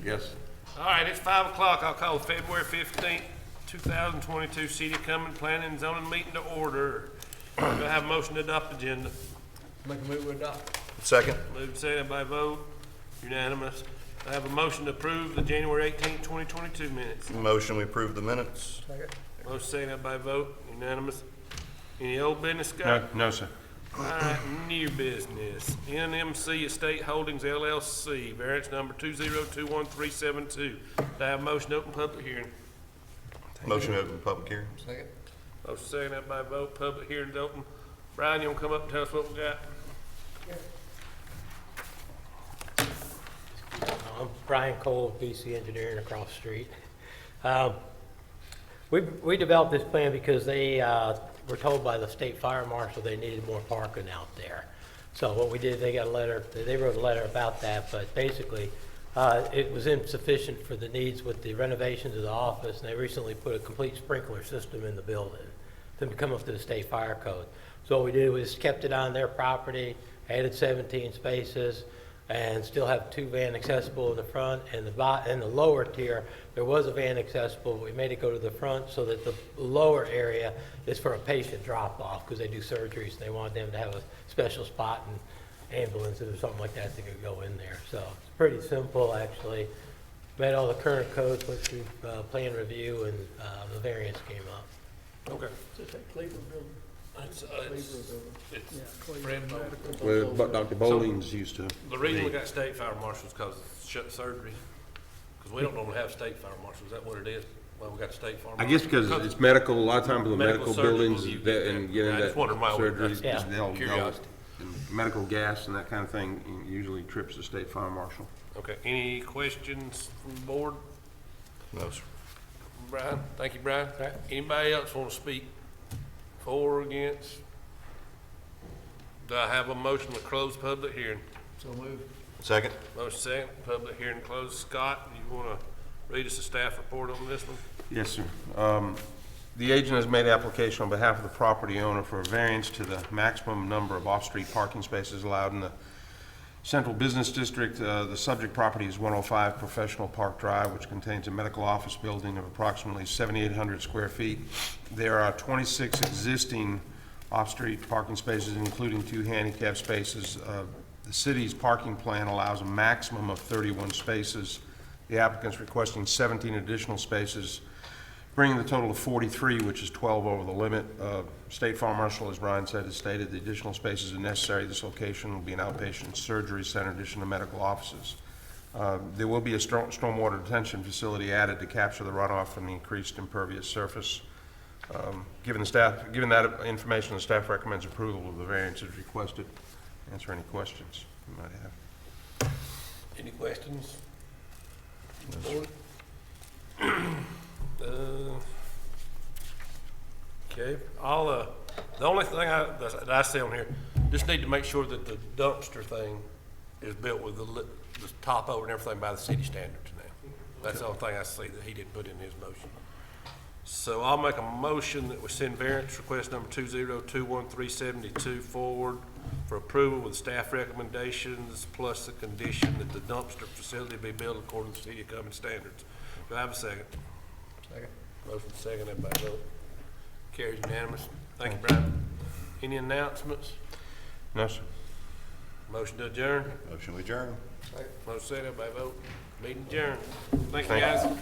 Yes. All right, it's 5 o'clock. I'll call February 15th, 2022 City of Cumming Planning and Zoning meeting to order. Do I have a motion to adopt the agenda? Make a move to adopt. Second. Moved second by vote, unanimous. I have a motion to approve the January 18th, 2022 minutes. Motion, we approve the minutes. Second. Motion second by vote, unanimous. Any old business, Scott? No, sir. All right, new business. NMC Estate Holdings LLC, variance number 2021372. Do I have a motion to open public hearing? Motion to open public hearing. Second. Motion second by vote, public hearing's open. Bryan, you wanna come up and tell us what we got? I'm Bryan Cole, BC Engineering across the street. We developed this plan because they were told by the state fire marshal they needed more parking out there. So what we did, they got a letter, they wrote a letter about that, but basically it was insufficient for the needs with the renovations of the office, and they recently put a complete sprinkler system in the building to come up to the state fire code. So what we did was kept it on their property, added 17 spaces, and still have 2 van accessible in the front, and the lower tier, there was a van accessible, but we made it go to the front so that the lower area is for a patient drop-off, because they do surgeries, and they wanted them to have a special spot and ambulances or something like that that could go in there. So it's pretty simple, actually. Met all the current codes, went through plan review, and the variance came up. Okay. It's that Cleveland building. It's Yeah, Fred Moore. Well, but Dr. Bowling's used to. The reason we got state fire marshals is because it's shut surgery. Because we don't normally have state fire marshals. Is that what it is? Well, we got state fire I marshals. guess because it's medical, a lot of times with Medical medical buildings surgical, you that, get and that. getting I that just wondered why we- surgery, that's they'll curiosity. medical gas and that kind of thing usually trips the state fire marshal. Okay, any questions from the board? No, sir. Brian, thank you, Brian. Anybody else want to speak for or against? Do I have a motion to close public hearing? So move. Second. Motion second, public hearing closed. Scott, you want to read us a staff report on this one? Yes, sir. The agent has made application on behalf of the property owner for a variance to the maximum number of off-street parking spaces allowed in the Central Business District. The subject property is 105 Professional Park Drive, which contains a medical office building of approximately 7,800 square feet. There are 26 existing off-street parking spaces, including 2 handicap spaces. The city's parking plan allows a maximum of 31 spaces. The applicant's requesting 17 additional spaces, bringing the total to 43, which is 12 over the limit. State Fire Marshal, as Bryan said, has stated the additional spaces are necessary. This location will be an outpatient surgery center in addition to medical offices. There will be a stormwater detention facility added to capture the runoff from the increased impervious surface. Given that information, the staff recommends approval of the variance as requested. Answer any questions you might have. Any questions? No, sir. Okay, the only thing that I see on here, just need to make sure that the dumpster thing is built with the top over and everything by the city standards now. That's the only thing I see that he didn't put in his motion. So I'll make a motion that we send variance request number 2021372 forward for approval with staff recommendations plus the condition that the dumpster facility be built according to City of Cumming standards. Do I have a second? Second. Motion second, everybody vote. Carries unanimous. Thank you, Brian. Any announcements? No, sir. Motion to adjourn. Motion to adjourn. Motion second, everybody vote. Meeting adjourned. Thank you, guys.